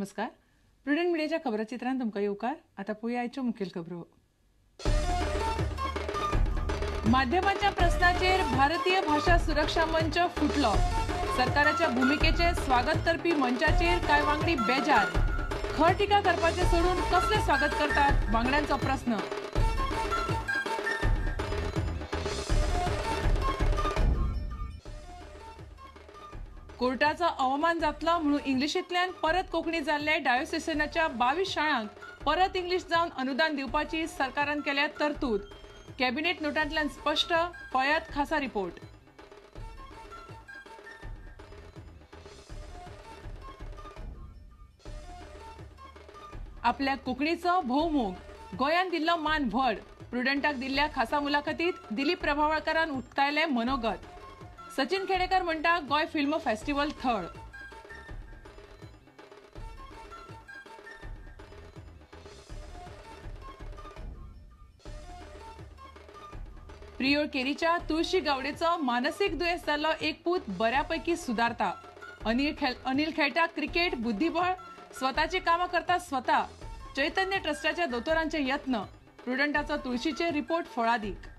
नमस्कार. प्रुडंट मिडियाच्या खबराचित्रांत तुमकां येवकार. आता पळोवया आयच्यो मुखेल खबरो. माध्यमांच्या प्रश्नाचेर भारतीय भाषा सुरक्षा मंच फुटलो. सरकाराच्या भूमिकेचे स्वागत करपी मंचाचेर कांय वांगडी बेजार. खर टिका करपाचे सोडून कसले स्वागत करतात वांगड्यांचो प्रस्न. कोर्टाचो अवमान जातलो म्हणून इंग्लिशींतल्यान परत कोंकणी जाल्ले डायोसिसाच्या 22 शाळांक परत इंग्लिश जावन अनुदान दिवपाची सरकारान केल्या तरतूद. कॅबिनेट नोटांतल्यान स्पष्ट. पळयात खासा रिपोर्ट. आपल्या कोंकणीचो भोवमोग गोंयान दिल्लो मान व्हड. प्रुडंटाक दिल्ल्या खासा मुलाखतीत दिलीप प्रभावळकरान उक्तायले मनोगत. सचिन खेडेकर म्हणटा गोंय फिल्म फेस्टिवल थळ. प्रियोळ केरीच्या तुळशी गावडेचो मानसीक दुयेंस जाल्लो एक पूत बऱ्यापैकी सुदारता. अनिल खेळटा क्रिकेट बुद्धिबळ. स्वताची कामां करता स्वता. चैतन्य ट्रस्टाच्या दोतोरांचे यत्न. प्रुडंटाचो तुळशीचे रिपोर्ट फळादीक.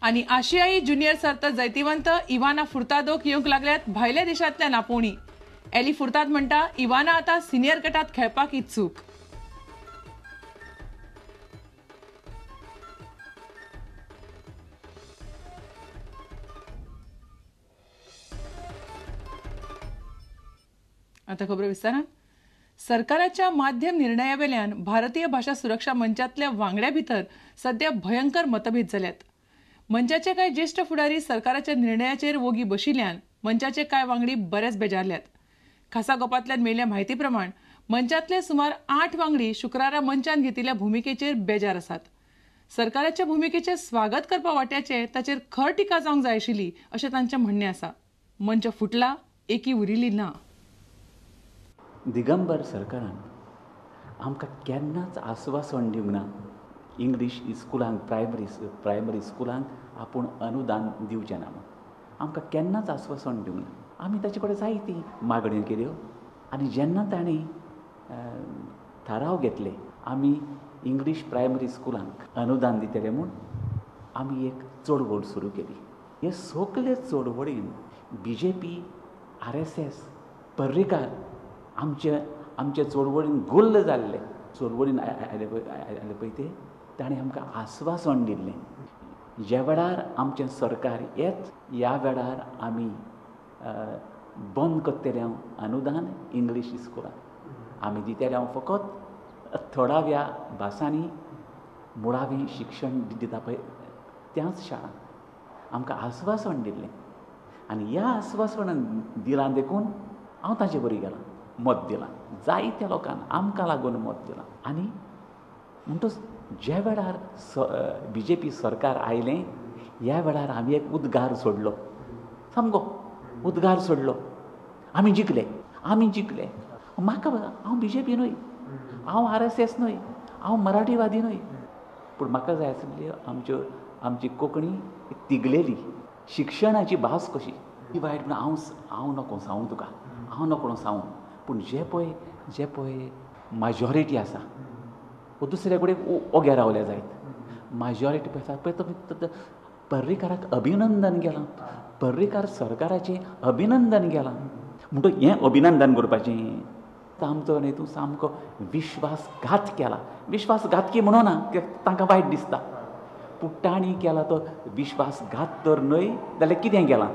आणि आशियाई ज्युनियर सर्त जैतिवंत इवाना फुर्तादोक येवंक लागल्यात भायल्या देशांतल्यान आपोवणी. एली फुर्ताद म्हणटा इवाना आता सिनियर गटात खेळपाक इत्सूक. आता खबर विस्तारान. सरकाराच्या माध्यम निर्णयावेल्यान भारतीय भाषा सुरक्षा मंचातल्या वांगड्या भितर सध्या भयंकर मतभेद जाल्यात. मंचाचे कांय ज्येष्ठ फुडारी सरकाराच्या निर्णयाचेर वोगी बशिल्ल्यान मंचाचे कांय वांगडी बरेच बेजारल्यात. खासा गोपांतल्यान मेळिल्ल्या म्हायती प्रमाण मंचातले सुमार 8 वांगडी शुक्रारा मंचान घेतिल्ल्या भूमिकेचेर बेजार आसात. सरकाराच्या भूमिकेचे स्वागत करपा वाट्याचे ताचेर खर टिका जावंक जाय आशिल्ली अशें तांचें म्हणणें आसा. मंच फुटला, एकी उरिल्ली ना. दिगंबर सरकारान आमकां केन्नाच आस्वासन दिवंक ना इंग्लीश स्कुलांक प्रायमरी स्कुलांक आपूण अनुदान दिवचें ना म्हणून. आमकां केन्नाच आस्वासन दिवंक ना. आमी ताचे कडेन जायती मागण्यो केल्यो आनी जेन्ना ताणें थाराव घेतले आमी इंग्लीश प्रायमरी स्कुलांक अनुदान दितले म्हूण आमी एक चळवळ सुरू केली. हे सगळे चळवळीन BJP, RSS, पर्रीकार आमचे चळवळीन गुल्ल जाल्ले. चळवळीन आयले पळय ते ताणें आमकां आस्वासन दिल्लें ज्या वेळार आमचें सरकार येत ह्या वेळार आमी बंद करतले अनुदान इंग्लीश स्कुलांक. आमी दितले फकत थोड्या भासांनी मुळावें शिक्षण दिता पळय त्याच शाळांक आमकां आस्वासन दिल्लें. आनी ह्या आस्वासनान दिलां देखून हांव ताचे बरी गेलां, मत दिलां. जायत्या लोकांक आमकां लागून मत दिलां. आनी म्हणटच ज्या वेळार BJP सरकार आयलें ह्या वेळार आमी एक उद्गार सोडलो, सामको उद्गार सोडलो. आमी जिखले. म्हाका हांव BJP न्हय, हांव RSS न्हय, हांव मराठीवादी न्हय, पूण म्हाका जाय आसली आमची कोंकणी तिगलेली शिक्षणाची भास कशी. ती वायट म्हणून हांव नको सांगूं तुका, हांव नको सांगूं. पूण जे पळय मॅजॉरिटी आसा दुसरे कडेन ओगे रावले जायत. मॅजॉरिटी आसा पळय तो पर्रीकाराक अभिनंदन केलां. पर्रीकार सरकाराचें अभिनंदन केलां. म्हणटच हें अभिनंदन करपाचें आमचो न्हय तूं सामको विश्वासघात केला. विश्वासघातकी म्हणून ना तांकां वायट दिसता, पूण तांणी केला तो विश्वासघात तर न्हय जाल्यार कितें केलां.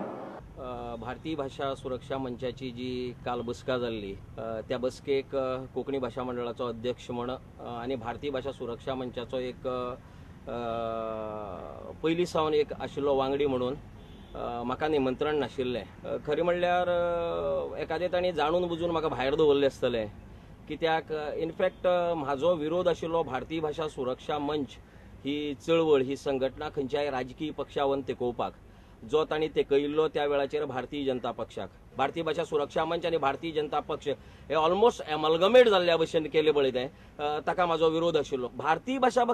भारतीय भाषा सुरक्षा मंचाची जी काल बसका जाल्ली त्या बसकेक कोंकणी भाषा मंडळाचो अध्यक्ष म्हण आनी भारतीय भाषा सुरक्षा मंचाचो एक पयलीं सावन एक आशिल्लो वांगडी म्हणून म्हाका निमंत्रण नाशिल्लें. खरें म्हणल्यार एकादें तांणी जाणून बुजून म्हाका भायर दवरलें आसतलें. कित्याक इनफॅक्ट म्हाजो विरोध आशिल्लो भारतीय भाषा सुरक्षा मंच ही चळवळ ही संघटना खंयच्याय राजकीय पक्षावन तेकोवपाक. जो तांणी तेकयिल्लो त्या वेळाचेर भारतीय जनता पक्षाक भारतीय भाषा सुरक्षा मंच आनी भारतीय जनता पक्ष हे ऑलमोस्ट एमलगमेट जाल्ल्या भशेन केले पळय ते ताका म्हाजो विरोध आशिल्लो. भारतीय भाषा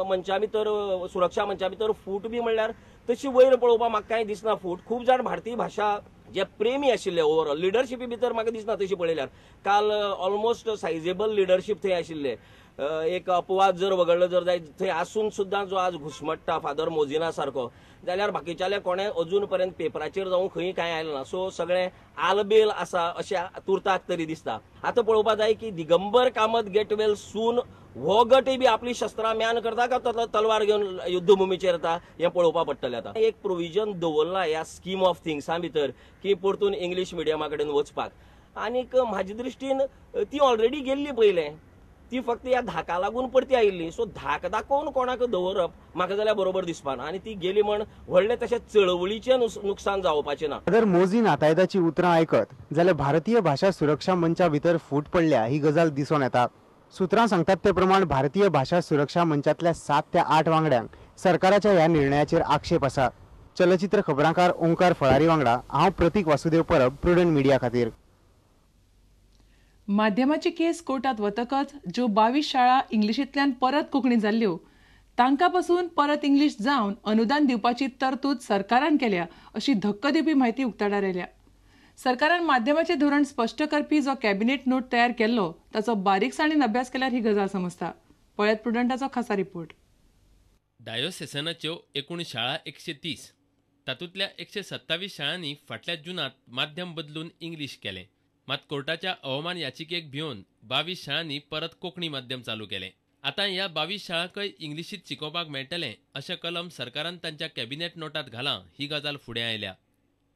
मंचा भितर सुरक्षा मंचा भितर फूट बी म्हणल्यार तशी वयर पळोवपाक म्हाका कांय दिसना फूट. खूब जाण भारतीय भाषा जे प्रेमी आशिल्ले ओवरऑल लिडरशिपी भितर म्हाका दिसना तशी पळयल्यार. काल ऑलमोस्ट सायजेबल लिडरशीप थंय आशिल्ले. एक अपवाद जर वगळलो जर जायत थंय आसून सुद्दां जो आज घुस्मट्टा फादर मोजिना सारको जाल्यार बाकीच्याले कोणें अजून पर्यंत पेपराचेर जावं खंय कांय आयलें ना. सो सगळें आलबेल आसा अशें तुर्ताक तरी दिसता. आतां पळोवपाक जाय की Digambar Kamat get well soon हो गटय बी आपली शस्त्रां म्यान करता काय तलवार घेवन युद्धभुमीचेर येता हें पळोवपाक पडटलें. आतां एक प्रोविजन दवरला ह्या स्कीम ऑफ थिंग्सा भितर की परतून इंग्लीश मिडियमा कडेन वचपाक. आनीक म्हाजे दृश्टीन ती ऑलरेडी गेल्ली पयलें. ती फक्त ह्या धाका लागून परती आयिल्ली. सो धाक दाखोवन कोणाक दवरप म्हाका जाल्यार बरोबर दिसपाना. आनी ती गेली म्हण व्हडले तशें चळवळीचें नुकसान जावपाचें ना. जर मोजी नातायदाची उतरां आयकत जाल्यार भारतीय भाषा सुरक्षा मंचा भितर फूट पडल्या ही गजाल दिसून येता. सुत्रां सांगतात ते प्रमाण भारतीय भाषा सुरक्षा मंचातल्या 7 ते 8 वांगड्यांक सरकाराच्या ह्या निर्णयाचेर आक्षेप आसा. चलचित्र खबरांकार ओंकार फळारी वांगडा हांव प्रतीक वासुदेव परब, प्रुडंट मिडिया खातीर. माध्यमाची केस कोर्टात वतकच ज्यो 22 शाळा इंग्लिशींतल्यान परत कोंकणी जाल्ल्यो तांकां पासून परत इंग्लीश जावन अनुदान दिवपाची तरतूद सरकारान केल्या अशी धक्को दिवपी म्हायती उक्ताडार आयल्या. सरकारान माध्यमाचें धोरण स्पश्ट करपी जो कॅबिनेट नोट तयार केल्लो ताचो बारीकसाणीन अभ्यास केल्यार ही गजाल समजता. पळयत प्रुडंटाचो खासा रिपोर्ट. डायोसेसनाच्यो एकूण शाळा 130 तातूंतल्या 127 शाळांनी फाटल्या जुनांत माध्यम बदलून इंग्लीश केलें. मात कोर्टाच्या अवमान याचिकेक भिवन 22 शाळांनी परत कोंकणी माध्यम चालू केलें. आतां ह्या 22 शाळांकय इंग्लिशींत शिकोवपाक मेळटलें अशें कलम सरकारान तांच्या कॅबिनेट नोटांत घालां ही गजाल फुडें आयल्या.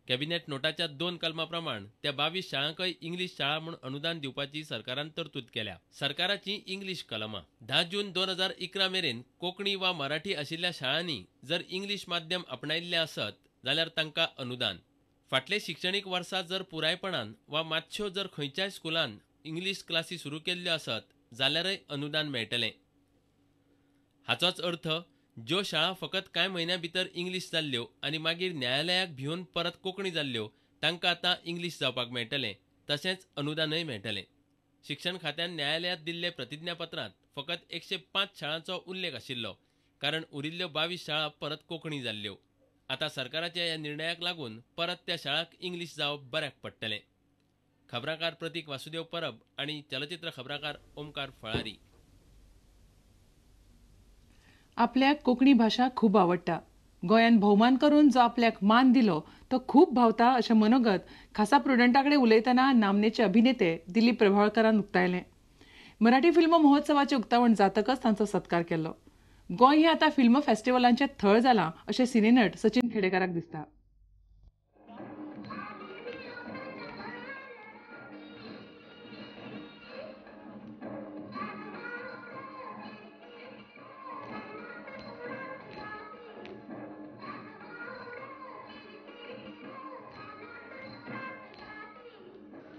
कॅबिनेट नोटाच्या 2 कलमां प्रमाण त्या 22 शाळांकय इंग्लीश शाळा म्हूण अनुदान दिवपाची सरकारान तरतूद केल्या. सरकाराची इंग्लीश कलमां 10 जून 2011 मेरेन कोंकणी वा मराठी आशिल्ल्या शाळांनी जर इंग्लीश माध्यम आपणायिल्ले आसत जाल्यार तांकां अनुदान. फाटले शिक्षणीक वर्सा जर पुरायपणान वा मातश्यो जर खंयच्याय स्कुलान इंग्लीश क्लासी सुरू केल्ल्यो आसत जाल्यारय अनुदान मेळटलें. हाचोच अर्थ ज्यो शाळा फकत कांय म्हयन्यां भितर इंग्लीश जाल्ल्यो आनी मागीर न्यायालयाक भिवन परत कोंकणी जाल्ल्यो तांकां आतां इंग्लीश जावपाक मेळटलें. तशेंच अनुदानय मेळटलें. शिक्षण खात्यान न्यायालयांत दिल्ले प्रतिज्ञापत्रांत फकत 105 शाळांचो उल्लेख आशिल्लो कारण उरिल्ल्यो 22 शाळा परत कोंकणी जाल्ल्यो. आतां सरकाराच्या ह्या निर्णयाक लागून परत त्या शाळांक इंग्लीश जावप बऱ्याक पडटलें. खबराकार प्रतीक वासुदेव परब आनी चलचित्र खबराकार ओंकार फळारी. आपल्याक कोंकणी भाशा खूब आवडटा. गोंयान भोवमान करून जो आपल्याक मान दिलो तो खूब भावता अशें मनोगत खासा प्रुडंटाकडे उलयतना नामनेचे अभिनेते दिलीप प्रभावळकरान उक्तायलें. मराठी फिल्म महोत्सवाचें उक्तावण जातकच तांचो सत्कार केल्लो. गोंय हें आतां फिल्म फेस्टिवलांचें थळ जालां अशें सिनेनट सचिन खेडेकाराक दिसता.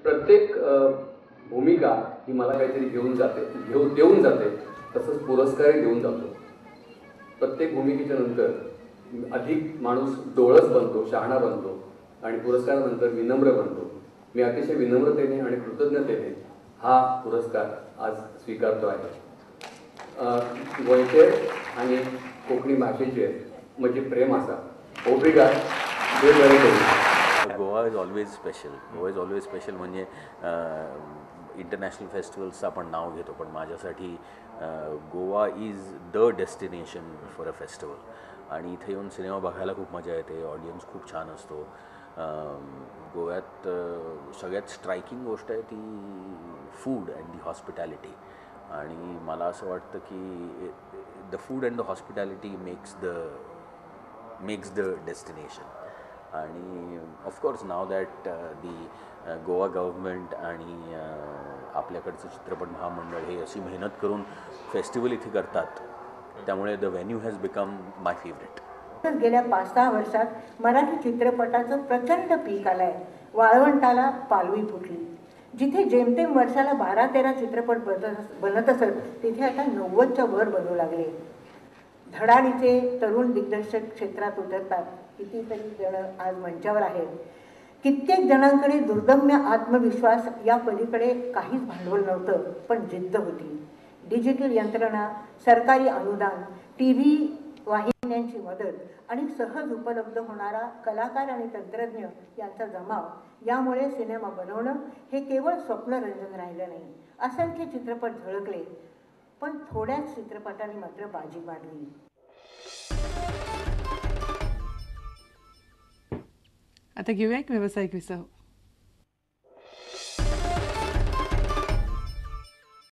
प्रत्येक भूमिका ही मला काहीतरी देऊन जाते तसंच पुरस्कारही देऊन जातो. प्रत्येक भूमिकेच्या नंतर अधिक माणूस डोळस बनतो, शहाणा बनतो आणि पुरस्कारानंतर विनम्र बनतो. मी अतिशय विनम्रतेने आणि कृतज्ञतेने हा पुरस्कार आज स्वीकारतो आहे. गोंयचेर आणि कोंकणी भाशेचेर म्हजें प्रेम आसा. ओब्रिगाड. देव बरें करूं. Goa is always special. Goa is always special म्हणजे इंटरनॅशनल फेस्टिवल्सचं आपण नाव घेतो पण माझ्यासाठी Goa is the destination for a festival. आणि इथे येऊन सिनेमा बघायला खूप मजा येते. ऑडियन्स खूप छान असतो. गोव्यात सगळ्यात स्ट्रायकिंग गोष्ट आहे ती फूड अँड दी हॉस्पिटॅलिटी. आणि मला असं वाटतं की the food and the hospitality makes the destination. आणि of course now that the Goa government आणि आपल्याकडचं चित्रपट महामंडळ हे अशी मेहनत करून फेस्टिवल इथे करतात त्यामुळे the venue has become my favourite. गेल्या 5-6 वर्षात मराठी चित्रपटाचं प्रचंड पीक आलंय. वाळवंटाला पालवी फुटली. जिथे जेमतेम वर्षाला 12-13 चित्रपट बनत असत तिथे आता 90च्या वर बनू लागले. धडाडीचे तरुण दिग्दर्शक क्षेत्रात उतरतात. कितीतरी जण आज मंचावर आहेत. कित्येक जणांकडे दुर्दम्य आत्मविश्वास या पलीकडे काहीच भांडवल नव्हतं, पण जिद्द होती. डिजिटल यंत्रणा, सरकारी अनुदान, TV वाहिन्यांची मदत आणि सहज उपलब्ध होणारा कलाकार आणि तंत्रज्ञ यांचा जमाव यामुळे सिनेमा बनवणं हे केवळ स्वप्नरंजन राहिलं नाही. असंख्य चित्रपट झळकले, पण थोड्याच चित्रपटांनी मात्र बाजी मारली. आता घेऊया एक व्यावसायिक विसह.